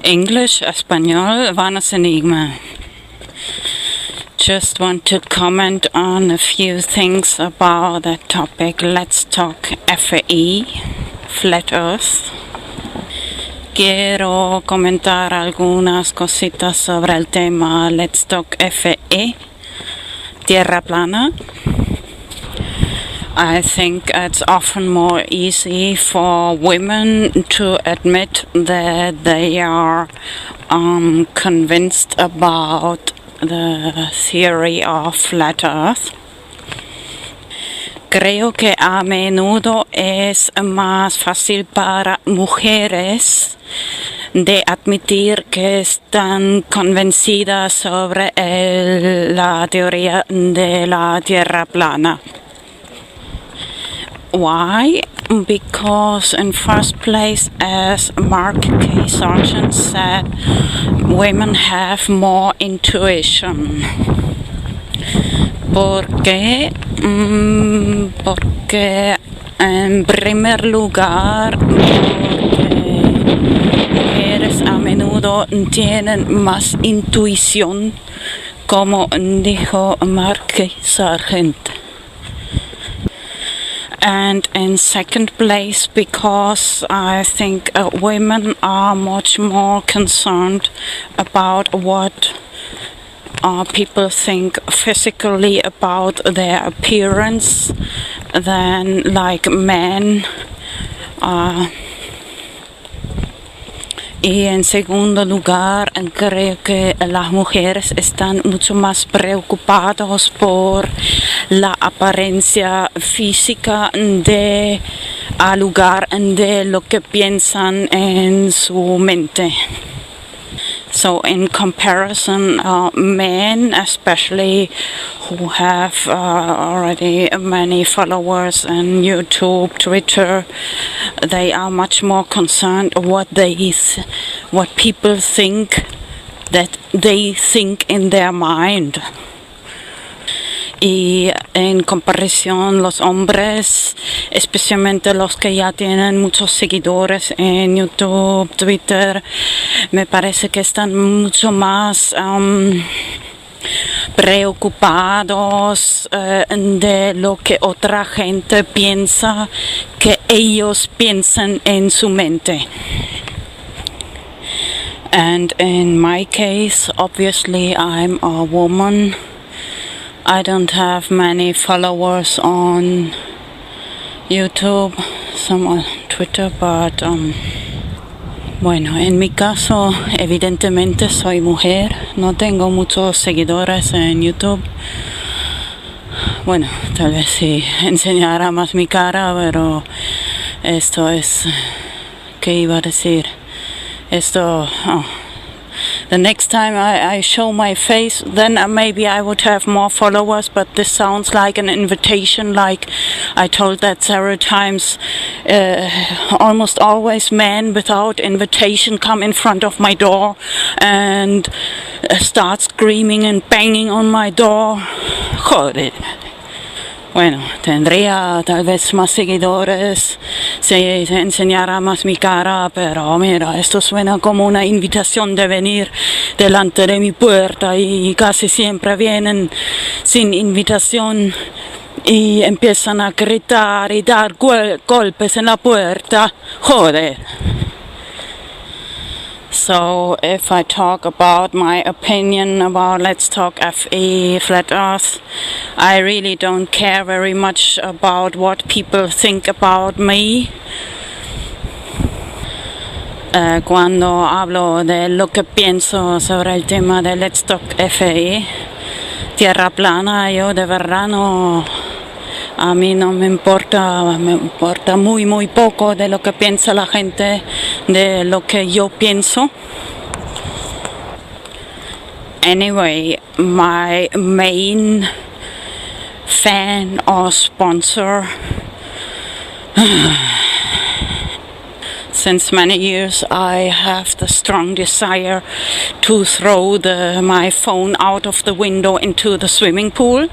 English, Español, vanos enigma. Just want to comment on a few things about that topic. Let's talk FE, Flat Earth. Quiero comentar algunas cositas sobre el tema Let's Talk FE, Tierra Plana. I think it's often more easy for women to admit that they are convinced about the theory of Flat Earth. Creo que a menudo es más fácil para mujeres de admitir que están convencidas sobre la teoría de la Tierra plana. Why? Because in first place, as Mark K. Sargent said, women have more intuition. ¿Por qué? Porque en primer lugar, porque mujeres a menudo tienen más intuición, como dijo Mark K. Sargent. And in second place, because I think women are much more concerned about what people think physically about their appearance than like men. Y en segundo lugar, creo que las mujeres están mucho más preocupadas por la apariencia física al lugar de lo que piensan en su mente. So in comparison, men, especially who have already many followers on YouTube, Twitter, they are much more concerned what people think that they think in their mind. Y en comparación los hombres, especialmente los que ya tienen muchos seguidores en YouTube, Twitter, me parece que están mucho más preocupados de lo que otra gente piensa que ellos piensan en su mente. And in my case, obviously I'm a woman. I don't have many followers on YouTube, some on Twitter, but bueno, en mi caso, evidentemente soy mujer, no tengo muchos seguidores en YouTube. Bueno, tal vez si enseñara más mi cara, pero esto es, ¿qué iba a decir? The next time I show my face, then maybe I would have more followers, but this sounds like an invitation, like I told that several times. Almost always men without invitation come in front of my door and start screaming and banging on my door. Joder. Bueno, tendría tal vez más seguidores si se enseñara más mi cara, pero mira, esto suena como una invitación de venir delante de mi puerta y casi siempre vienen sin invitación y empiezan a gritar y dar golpes en la puerta. Joder. So, if I talk about my opinion about Let's Talk FE, Flat Earth, I really don't care very much about what people think about me. Cuando hablo de lo que pienso sobre el tema de Let's Talk FE, Tierra Plana, yo de verdad no... A mí no me importa muy poco de lo que piensa la gente, de lo que yo pienso. Anyway, my main fan or sponsor since many years I have the strong desire to throw my phone out of the window into the swimming pool.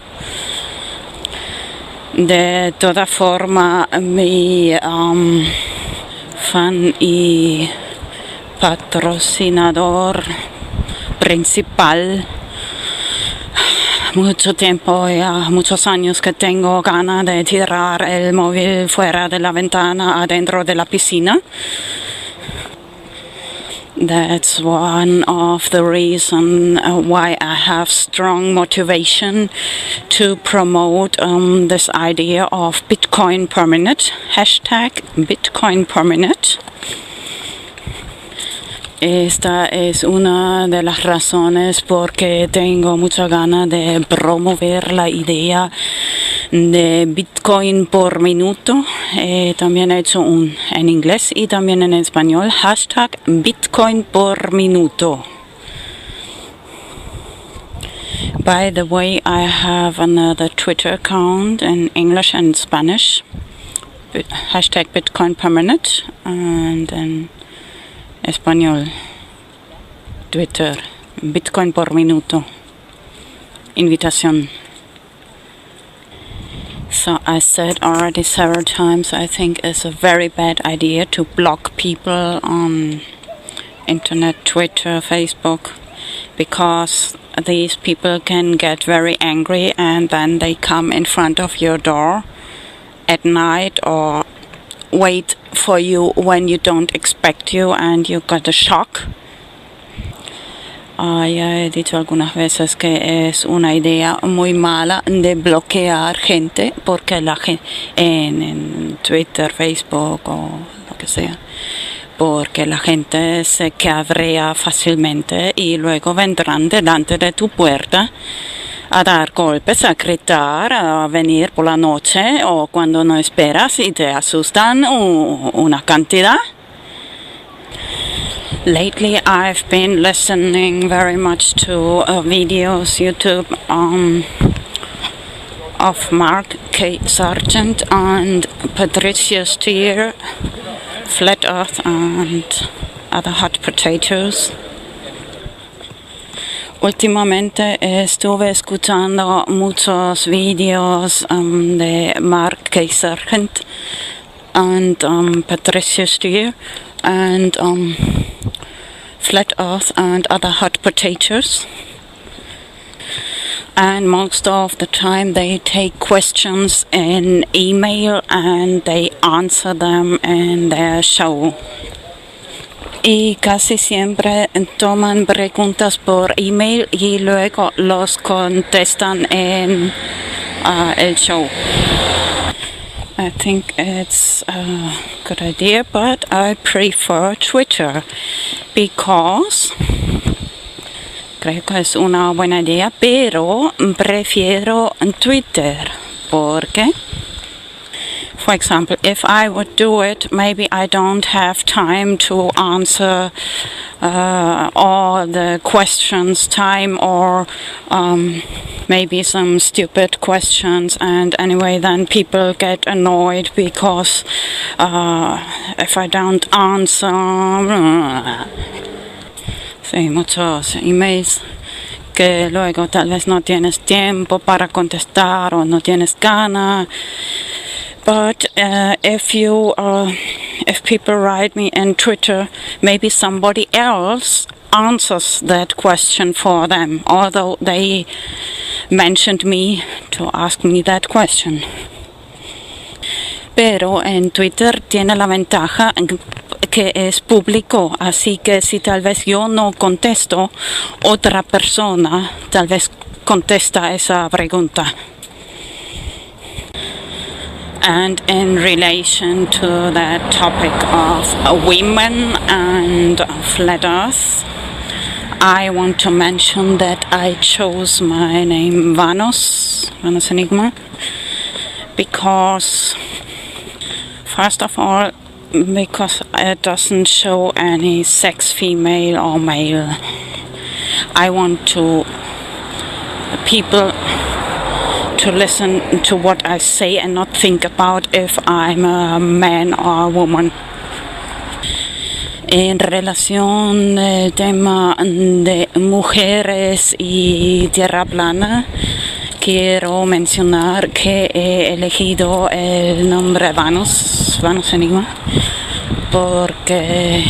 De toda forma, mi fan y patrocinador principal. Mucho tiempo, ya muchos años que tengo ganas de tirar el móvil fuera de la ventana adentro de la piscina. That's one of the reasons why I have strong motivation to promote this idea of Bitcoin per minute, hashtag Bitcoin per minute. Esta es una de las razones porque tengo mucha ganas de promover la idea de Bitcoin por minuto. También he hecho en inglés y también en español, hashtag Bitcoin por minuto. By the way, I have another Twitter account in English and Spanish, hashtag Bitcoin per minute, and in Español, Twitter, Bitcoin por minuto, invitación. So I said already several times, I think it's a very bad idea to block people on internet, Twitter, Facebook, because these people can get very angry and then they come in front of your door at night or wait for you when you don't expect you and you got a shock. Ya he dicho algunas veces que es una idea muy mala de bloquear gente porque la gente en Twitter, Facebook o lo que sea, porque la gente se cabrea fácilmente y luego vendrán delante de tu puerta a dar golpes, a gritar, a venir por la noche o cuando no esperas y te asustan una cantidad. Lately I've been listening very much to videos YouTube of Mark K. Sargent and Patricia Steer, Flat Earth and other hot potatoes. Últimamente estuve escuchando muchos videos de Mark K. Sargent and Patricia Steer and Flat Earth and other hot potatoes. And most of the time they take questions in email and they answer them in their show. Y casi siempre toman preguntas por email y luego los contestan en el show. I think it's a good idea, but I prefer Twitter because creo que es una buena idea, pero prefiero Twitter porque, for example, if I would do it, maybe I don't have time to answer all the questions or maybe some stupid questions, and anyway then people get annoyed because if I don't answer, sí, muchos emails que luego tal vez no tienes tiempo para contestar o no tienes ganas. But if people write me in Twitter, maybe somebody else answers that question for them, although they mentioned me to ask me that question. Pero en Twitter tiene la ventaja que es público, así que si tal vez yo no contesto, otra persona tal vez contesta esa pregunta. And in relation to that topic of women and flat earth, I want to mention that I chose my name Vanos Enigma, because first of all, because it doesn't show any sex, female or male. I want people to listen to what I say and not think about if I'm a man or a woman. En relación al tema de mujeres y Tierra Plana, quiero mencionar que he elegido el nombre Vanos Enigma, porque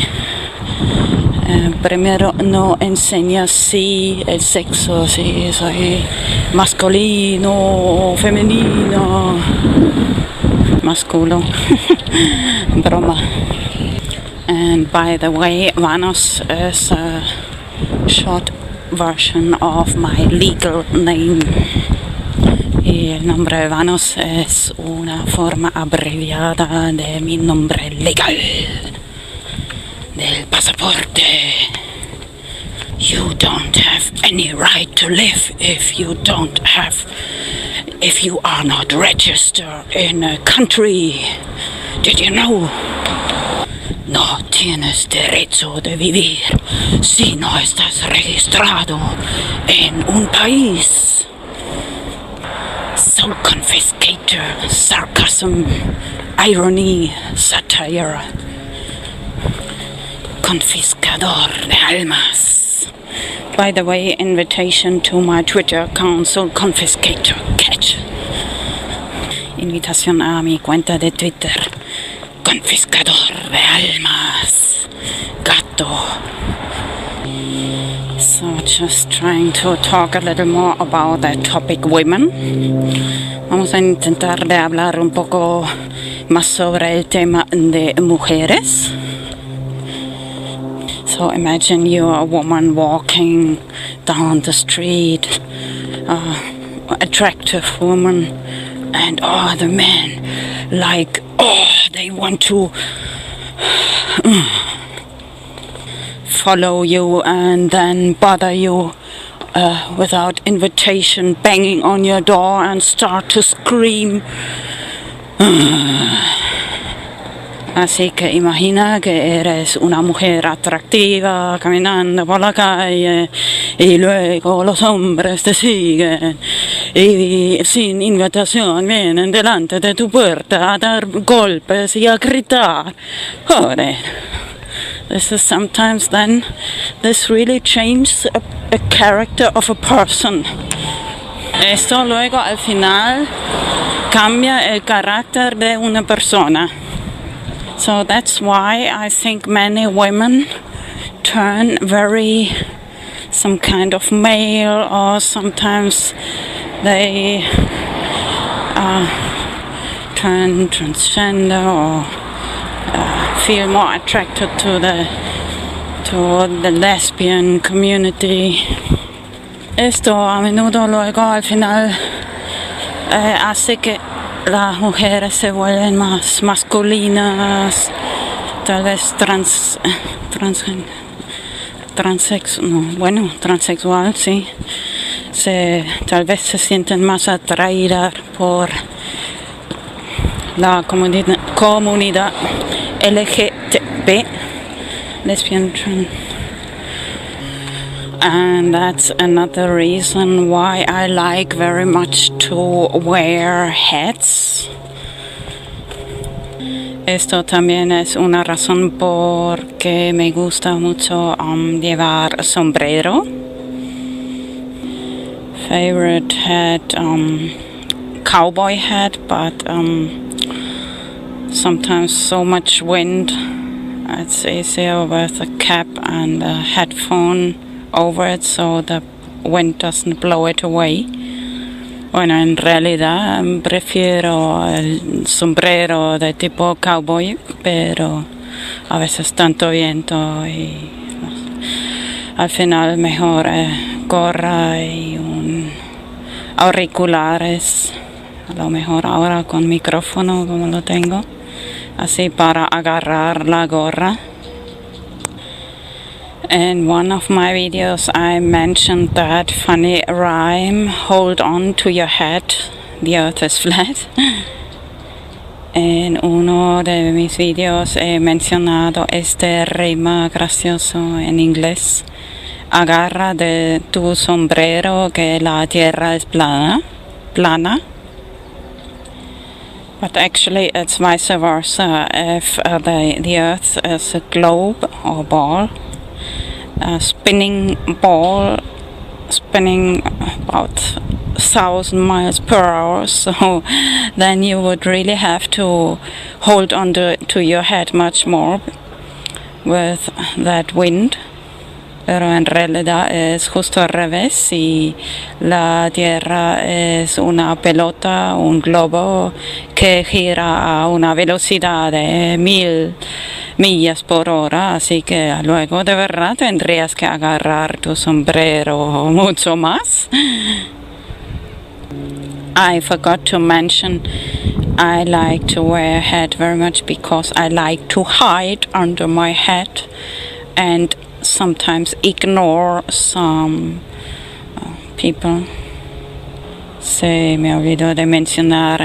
Primero no enseña si el sexo, si soy masculino o femenino. Masculo. Broma. And by the way, Vanos is a short version of my legal name. Y el nombre de Vanos es una forma abreviada de mi nombre legal. Del pasaporte. You don't have any right to live if you are not registered in a country. Did you know? No tienes derecho de vivir si no estás registrado en un país. Soul confiscator, sarcasm, irony, satire. Confiscador de almas. By the way, invitation to my Twitter account, Soul Confiscator Catch. Invitación a mi cuenta de Twitter, Confiscador de almas. Gato. So just trying to talk a little more about that topic, women. Vamos a intentar de hablar un poco más sobre el tema de mujeres. So imagine you're a woman walking down the street, attractive woman, and the men, like, they want to follow you and then bother you without invitation, banging on your door and start to scream. Así que imagina que eres una mujer atractiva caminando por la calle y luego los hombres te siguen y sin invitación vienen delante de tu puerta a dar golpes y a gritar. Joder. This is sometimes then, this really changes a character of a person. Esto luego al final cambia el carácter de una persona. So that's why I think many women turn very some kind of male, or sometimes they turn transgender or feel more attracted to the lesbian community. Esto a menudo luego al final hace que las mujeres se vuelven más masculinas, tal vez transexual, sí. Tal vez se sienten más atraídas por la comunidad LGTB, lesbian, trans. And that's another reason why I like very much to wear hats. Esto también es una razón porque me gusta mucho llevar sombrero. Favorite hat, cowboy hat, but sometimes so much wind, it's easier with a cap and a headphone over it so the wind doesn't blow it away. Bueno, en realidad prefiero el sombrero de tipo cowboy, pero a veces tanto viento y al final mejor gorra y auriculares, a lo mejor ahora con micrófono como lo tengo, así para agarrar la gorra. In one of my videos I mentioned that funny rhyme, hold on to your head, the earth is flat. En uno de mis videos he mencionado este rima gracioso en inglés. Agarra de tu sombrero que la tierra es plana. But actually it's vice versa. If the earth is a globe or ball, a spinning ball, spinning about 1,000 miles per hour, so then you would really have to hold on to your head much more with that wind. pero en realidad es justo al revés y la Tierra es una pelota, un globo que gira a una velocidad de 1000 millas por hora, así que luego de verdad tendrías que agarrar tu sombrero mucho más. I forgot to mention I like to wear a hat very much because I like to hide under my hat and sometimes ignore some people. Se me olvidó de mencionar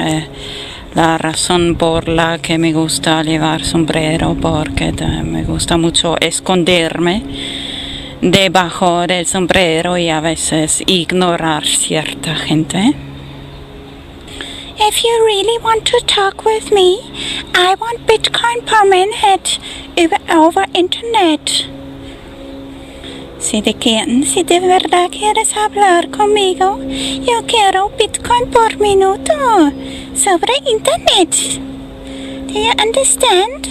la razón por la que me gusta llevar sombrero, porque me gusta mucho esconderme debajo del sombrero y a veces ignorar cierta gente. If you really want to talk with me, I want Bitcoin per minute over internet. Si de verdad quieres hablar conmigo, yo quiero Bitcoin por minuto sobre internet. Do you understand?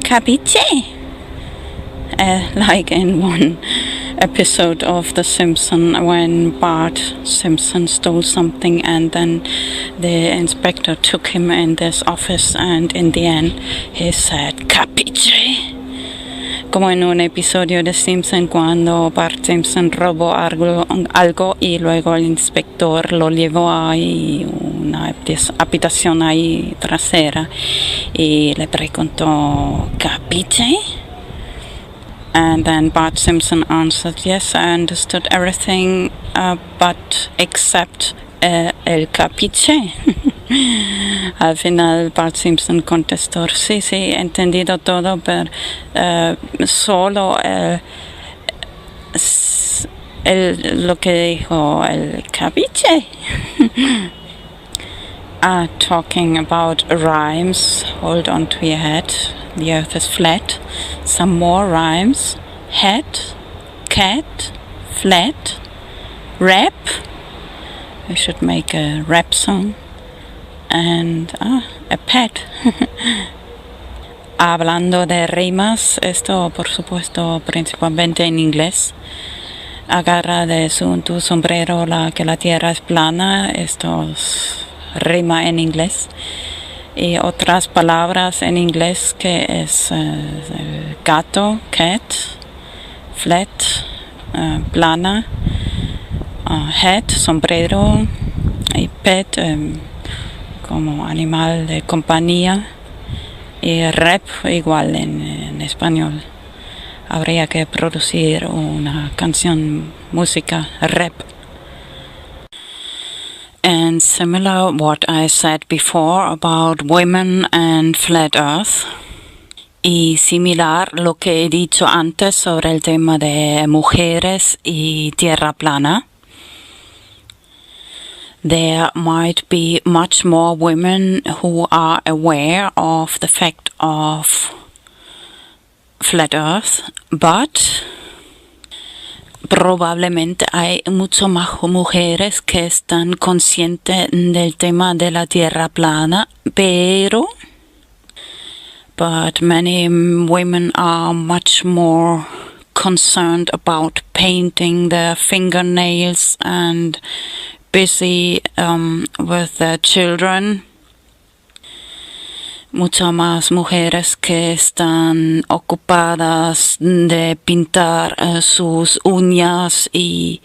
Capiche? Like in one episode of The Simpsons when Bart Simpson stole something and then the inspector took him in this office and in the end he said, "Capiche?" Como en un episodio de Simpson cuando Bart Simpson robó algo y luego el inspector lo llevó a una habitación ahí trasera y le preguntó, "¿Capiche?" And then Bart Simpson answered, "Yes, I understood everything, but except el capiche." Al final Bart Simpson contestó, sí, he entendido todo, pero solo lo que dijo el capiche. Talking about rhymes, hold on to your head. The earth is flat. Some more rhymes. Hat, cat, flat, rap. We should make a rap song. And a pet. Hablando de rimas, esto por supuesto principalmente en inglés. Agarra de tu sombrero que la tierra es plana. Esto rima en inglés. Y otras palabras en inglés que es gato, cat, flat, plana, hat, sombrero, y pet, como animal de compañía, y rap igual en español. Habría que producir una canción, música, rap. And similar what I said before about women and flat earth. Y similar lo que he dicho antes sobre el tema de mujeres y tierra plana. There might be much more women who are aware of the fact of flat earth, but probablemente hay mucho más mujeres que están conscientes del tema de la tierra plana, but many women are much more concerned about painting their fingernails and busy with their children. Muchas más mujeres que están ocupadas de pintar sus uñas y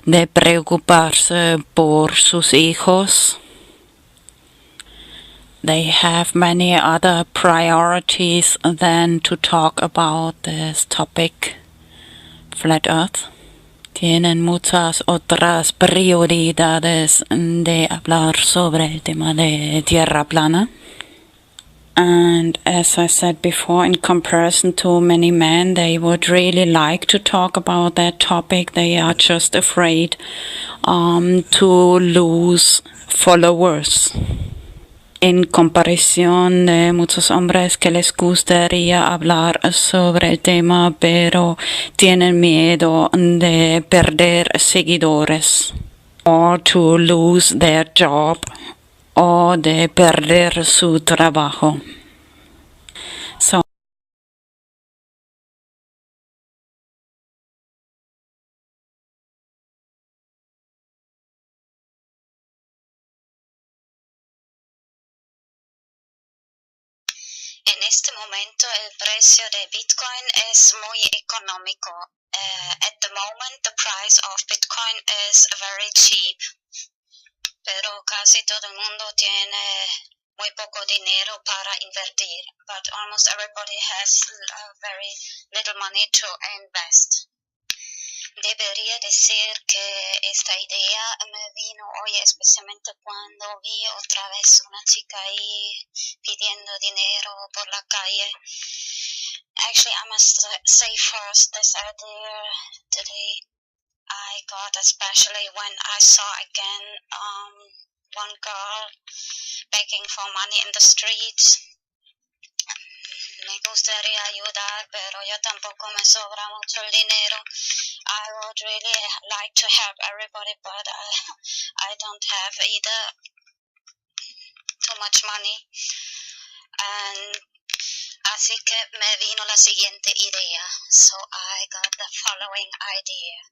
de preocuparse por sus hijos. They have many other priorities than to talk about this topic, Flat Earth. Tienen muchas otras prioridades de hablar sobre el tema de tierra plana. And as I said before, in comparison to many men, they would really like to talk about that topic. They are just afraid to lose followers. En comparación de muchos hombres que les gustaría hablar sobre el tema, pero tienen miedo de perder seguidores, or to lose their job, o de perder su trabajo. So En este momento el precio de Bitcoin es muy económico. At the moment the price of Bitcoin is very cheap. Pero casi todo el mundo tiene muy poco dinero para invertir. But almost everybody has very little money to invest. Debería decir que esta idea me vino hoy especialmente cuando vi otra vez una chica ahí pidiendo dinero por la calle. Actually, I must say first, this idea today I got especially when I saw again one girl begging for money in the street. Me gustaría ayudar, pero yo tampoco me sobra mucho el dinero. I would really like to help everybody, but I don't have either too much money. And así que me vino la siguiente idea. So I got the following idea.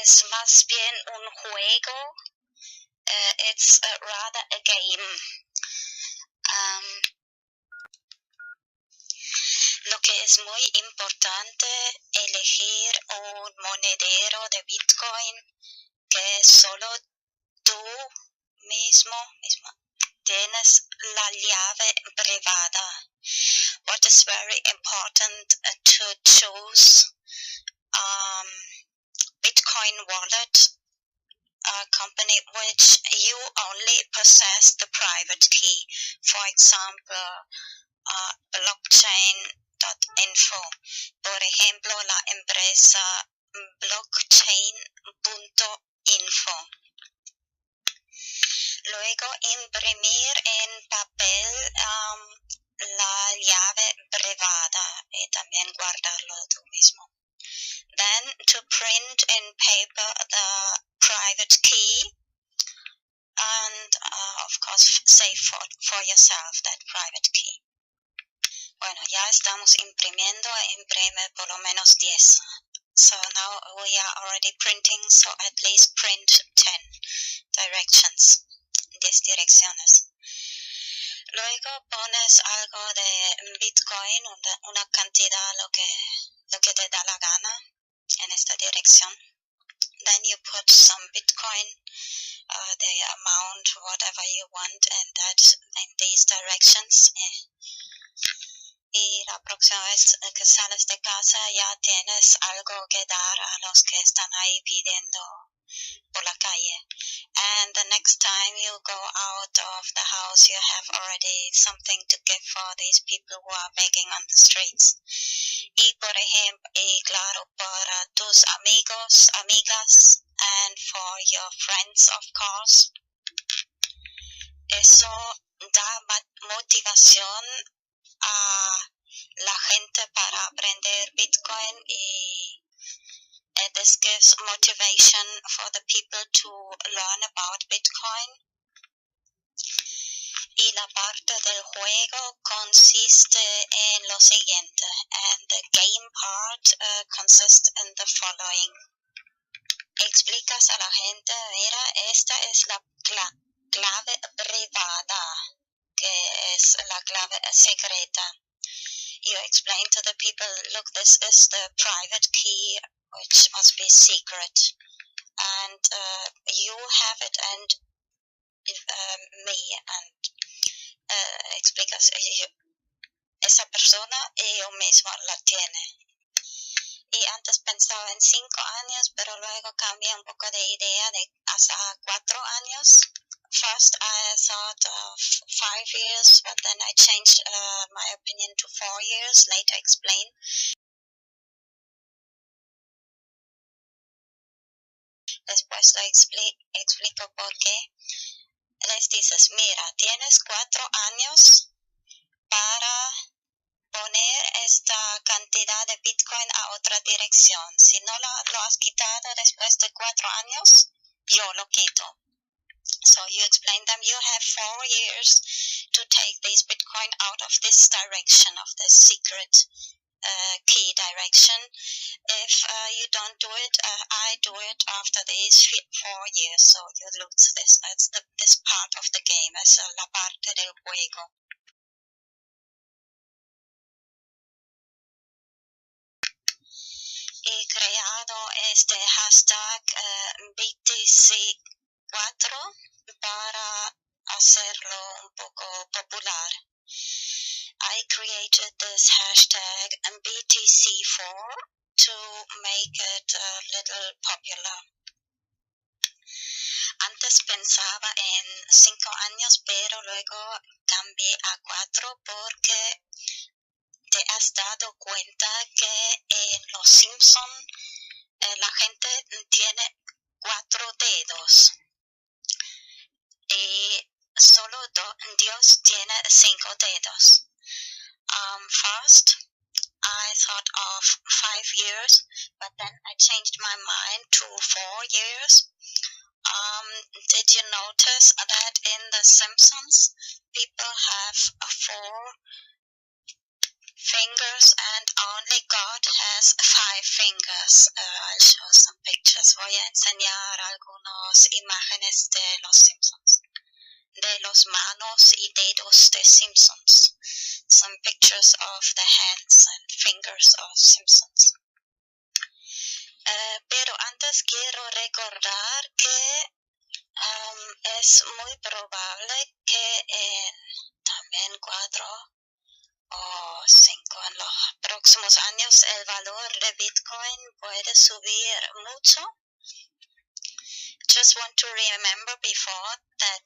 Es más bien un juego. It's rather a game. Lo que es muy importante, elegir un monedero de Bitcoin que solo tú misma tienes la llave privada. What is very important to choose Bitcoin wallet company which you only possess the private key. For example, blockchain.info. Por ejemplo, la empresa blockchain.info. Luego, imprimir en papel la llave privada y también guardarlo tú mismo. Then, to print in paper the private key and, of course, save for yourself that private key. Bueno, ya estamos imprimiendo, imprime por lo menos 10. So now we are already printing, so at least print 10 directions, 10 direcciones. Luego pones algo de Bitcoin, una cantidad, lo que te da la gana en esta dirección. Then you put some Bitcoin, the amount, whatever you want, and that in these directions. Y la próxima vez que sales de casa ya tienes algo que dar a los que están ahí pidiendo por la calle. And the next time you go out of the house, you have already something to give for these people who are begging on the streets. Y por ejemplo, y claro, para tus amigos, amigas, and for your friends, of course. Eso da motivación a la gente para aprender Bitcoin y this gives motivation for the people to learn about Bitcoin. Y la parte del juego consiste en lo siguiente, and the game part consists in the following. Explicas a la gente, mira, esta es la clave privada, que es la clave secreta. You explain to the people, look, this is the private key, which must be secret. And you have it and me. And explicas, esa persona y yo mismo la tiene. Y antes pensaba en 5 años, pero luego cambié un poco de idea de hasta 4 años. First, I thought of 5 years, but then I changed my opinion to 4 years. Later, explain. Después lo explico por qué. Les dices, mira, tienes 4 años para poner esta cantidad de Bitcoin a otra dirección. Si no lo has quitado después de 4 años, yo lo quito. So you explain them, you have 4 years to take this Bitcoin out of this direction, of this secret key direction. If you don't do it, I do it after these 4 years. So you lose this. That's this part of the game. Es la parte del juego. he creado este hashtag BTC4 para hacerlo un poco popular. I created this hashtag BTC4 to make it a little popular. Antes pensaba en 5 años, pero luego cambié a 4 porque te has dado cuenta que en Los Simpson la gente tiene 4 dedos y solo Dios tiene 5 dedos. First, I thought of 5 years, but then I changed my mind to 4 years. Did you notice that in The Simpsons, people have 4 fingers and only God has 5 fingers? I'll show some pictures. Voy a enseñar algunas imágenes de Los Simpsons, de los manos y dedos de Simpsons. Some pictures of the hands and fingers of Simpsons. Pero antes quiero recordar que es muy probable que en también 4 o 5 en los próximos años el valor de Bitcoin puede subir mucho. Just want to remember before that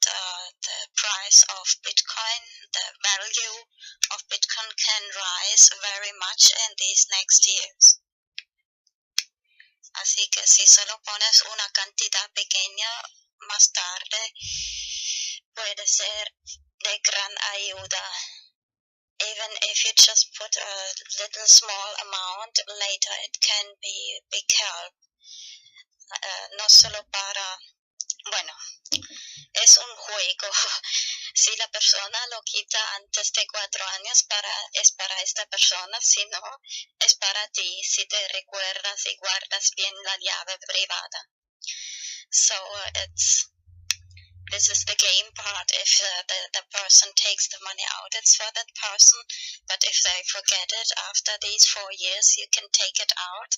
the price of Bitcoin, the value of Bitcoin can rise very much in these next years. Así que si solo pones una cantidad pequeña, más tarde puede ser de gran ayuda. Even if you just put a little small amount, later it can be big help. No solo para, bueno, es un juego. Si la persona lo quita antes de 4 años, es para esta persona, si no, es para ti, si te recuerdas y guardas bien la llave privada. So this is the game part. If the person takes the money out, it's for that person. But if they forget it after these 4 years, you can take it out.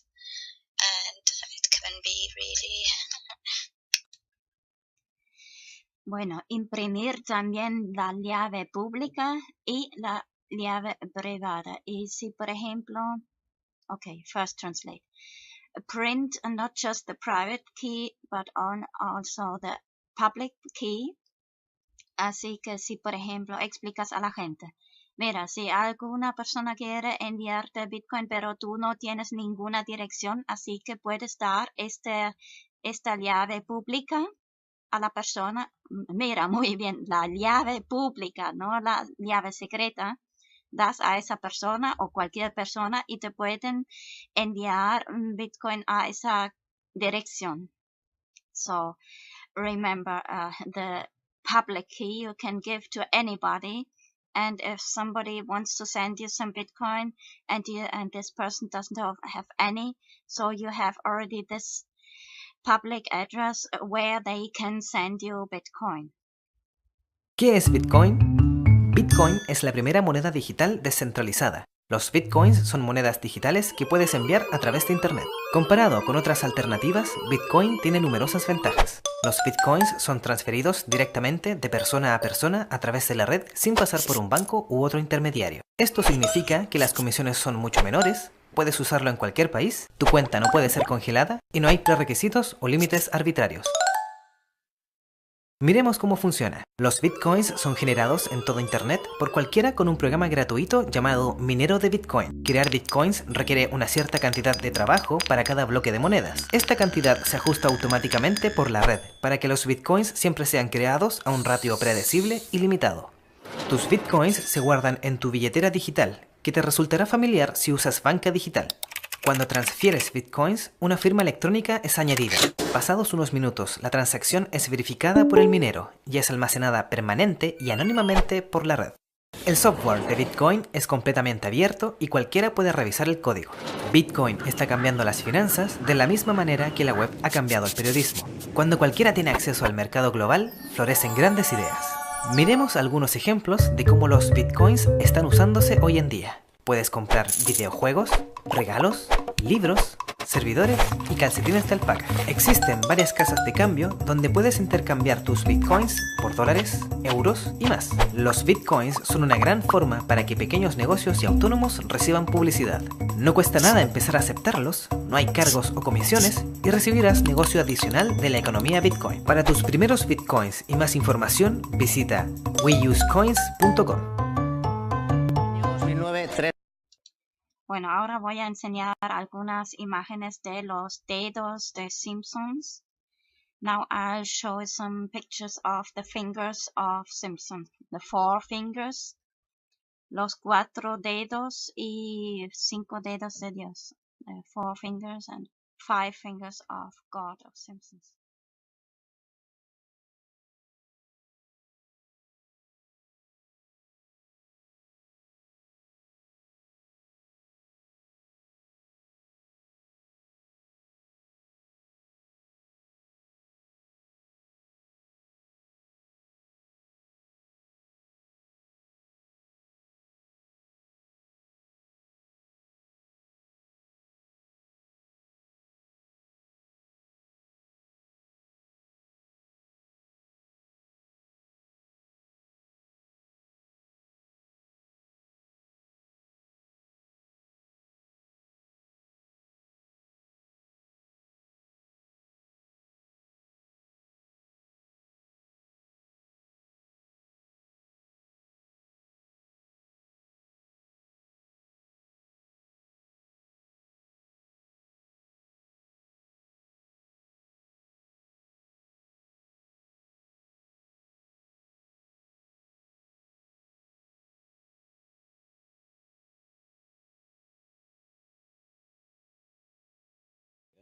And it can be really... Bueno, imprimir también la llave pública y la llave privada. Y si, por ejemplo, okay, first translate. Print not just the private key, but also the public key. Así que si, por ejemplo, explicas a la gente, mira, si alguna persona quiere enviarte Bitcoin, pero tú no tienes ninguna dirección, así que puedes dar esta llave pública a la persona. Mira, muy bien, la llave pública, no la llave secreta, das a esa persona o cualquier persona y te pueden enviar Bitcoin a esa dirección. So, remember, the public key you can give to anybody, and if somebody wants to send you some Bitcoin and this person doesn't have any, so you have already this public address where they can send you Bitcoin. ¿Qué es Bitcoin? Bitcoin es la primera moneda digital descentralizada. Los Bitcoins son monedas digitales que puedes enviar a través de Internet. Comparado con otras alternativas, Bitcoin tiene numerosas ventajas. Los Bitcoins son transferidos directamente de persona a persona a través de la red sin pasar por un banco u otro intermediario. Esto significa que las comisiones son mucho menores, puedes usarlo en cualquier país, tu cuenta no puede ser congelada y no hay prerequisitos o límites arbitrarios. Miremos cómo funciona. Los Bitcoins son generados en todo Internet por cualquiera con un programa gratuito llamado minero de Bitcoin. Crear Bitcoins requiere una cierta cantidad de trabajo para cada bloque de monedas. Esta cantidad se ajusta automáticamente por la red para que los Bitcoins siempre sean creados a un ratio predecible y limitado. Tus Bitcoins se guardan en tu billetera digital, que te resultará familiar si usas banca digital. Cuando transfieres Bitcoins, una firma electrónica es añadida. Pasados unos minutos, la transacción es verificada por el minero y es almacenada permanente y anónimamente por la red. El software de Bitcoin es completamente abierto y cualquiera puede revisar el código. Bitcoin está cambiando las finanzas de la misma manera que la web ha cambiado el periodismo. Cuando cualquiera tiene acceso al mercado global, florecen grandes ideas. Miremos algunos ejemplos de cómo los Bitcoins están usándose hoy en día. Puedes comprar videojuegos, regalos, libros, servidores y calcetines de alpaca. Existen varias casas de cambio donde puedes intercambiar tus bitcoins por dólares, euros y más. Los bitcoins son una gran forma para que pequeños negocios y autónomos reciban publicidad. No cuesta nada empezar a aceptarlos, no hay cargos o comisiones y recibirás negocio adicional de la economía bitcoin. Para tus primeros bitcoins y más información, visita weusecoins.com. Bueno, ahora voy a enseñar algunas imágenes de los dedos de Simpsons. Now I'll show some pictures of the fingers of Simpson. The 4 fingers, los 4 dedos y 5 dedos de Dios. The 4 fingers and 5 fingers of God of Simpsons.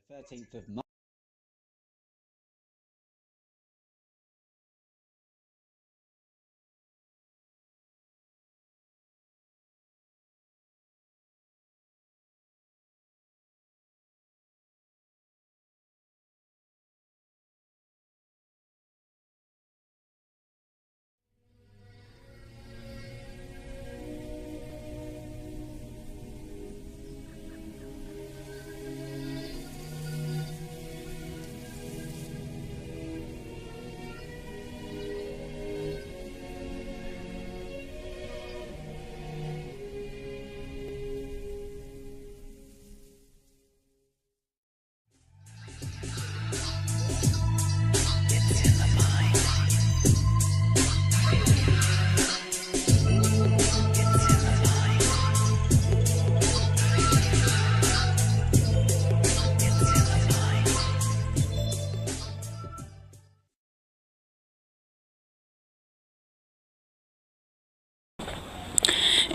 The 13th of March.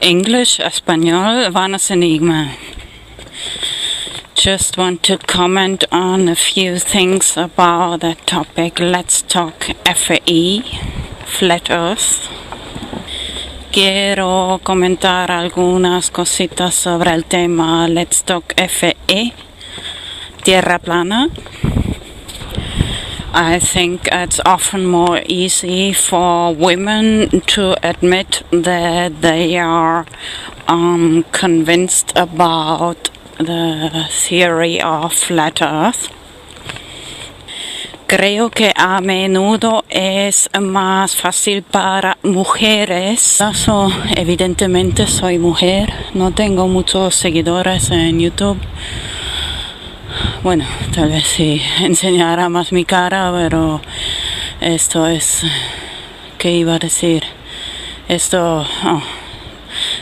English, Español, Vanas Enigma. Just want to comment on a few things about that topic. Let's talk FE, Flat Earth. Quiero comentar algunas cositas sobre el tema Let's Talk FE, Tierra Plana. I think it's often more easy for women to admit that they are convinced about the theory of flat earth. Creo que a menudo es más fácil para mujeres. Evidentemente soy mujer, no tengo muchos seguidores en YouTube. Bueno, tal vez si enseñara más mi cara, pero esto es... ¿Qué iba a decir? Esto...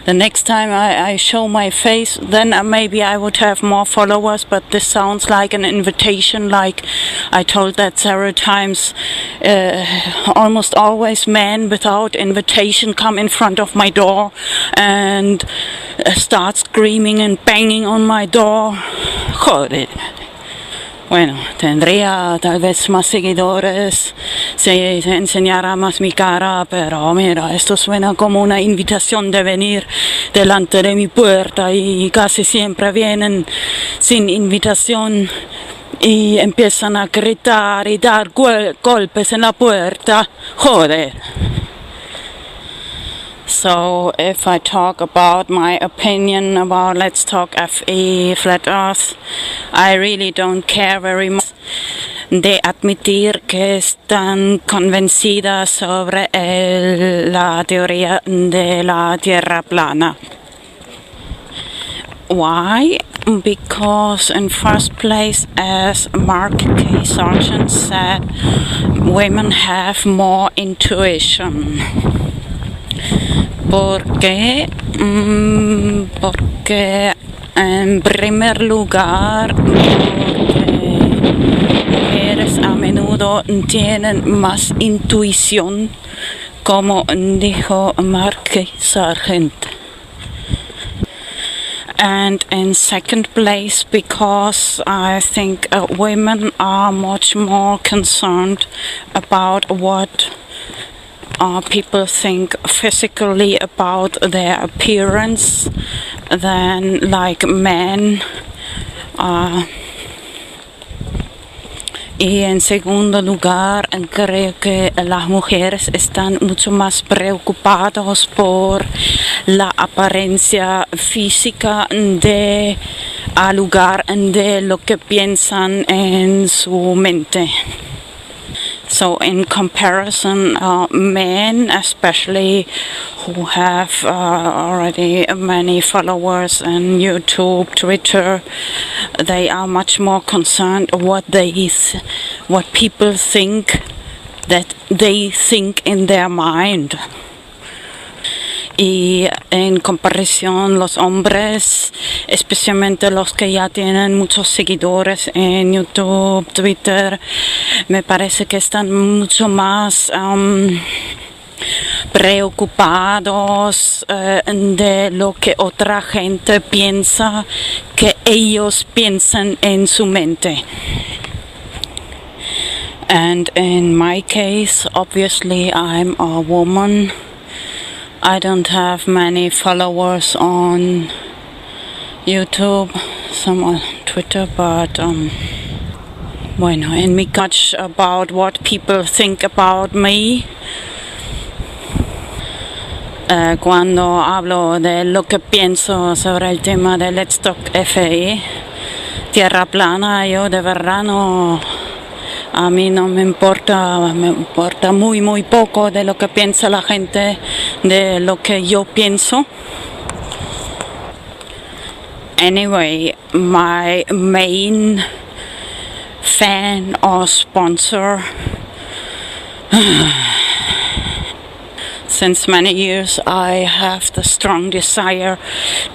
The next time I show my face, then maybe I would have more followers, but this sounds like an invitation, like I told that several times. Almost always men without invitation come in front of my door and start screaming and banging on my door. Joder. Bueno, tendría tal vez más seguidores si se enseñara más mi cara, pero mira, esto suena como una invitación de venir delante de mi puerta y casi siempre vienen sin invitación y empiezan a gritar y dar golpes en la puerta. Joder. So if I talk about my opinion about Let's Talk FE Flat Earth, I really don't care very much de admitir que están convencidas sobre la teoría de la Tierra plana. Why? Because in first place, as Mark K. Sargent said, women have more intuition. ¿Por qué? Porque en primer lugar, mujeres a menudo tienen más intuición, como dijo Mark K. Sargent. And in second place, because I think women are much more concerned about what people think physically about their appearance than like men. Y en segundo lugar, creo que las mujeres están mucho más preocupadas por la apariencia física al lugar de lo que piensan en su mente. So in comparison, men, especially who have already many followers on YouTube, Twitter, they are much more concerned what people think that they think in their mind. Y en comparación los hombres, especialmente los que ya tienen muchos seguidores en YouTube, Twitter, me parece que están mucho más preocupados de lo que otra gente piensa que ellos piensan en su mente. And in my case, obviously I'm a woman. I don't have many followers on YouTube, some on Twitter, but bueno, en mi much about what people think about me. Cuando hablo de lo que pienso sobre el tema de Let's Talk FE, Tierra plana, yo de verdad no... A mí no me importa muy poco de lo que piensa la gente, de lo que yo pienso. Anyway, my main fan or sponsor since many years I have the strong desire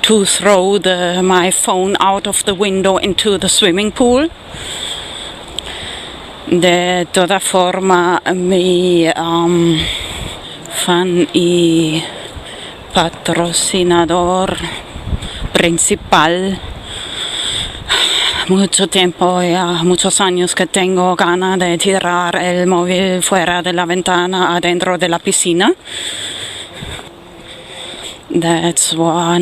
to throw my phone out of the window into the swimming pool. De toda forma, mi fan y patrocinador principal, mucho tiempo, ya muchos años que tengo ganas de tirar el móvil fuera de la ventana adentro de la piscina. That's one.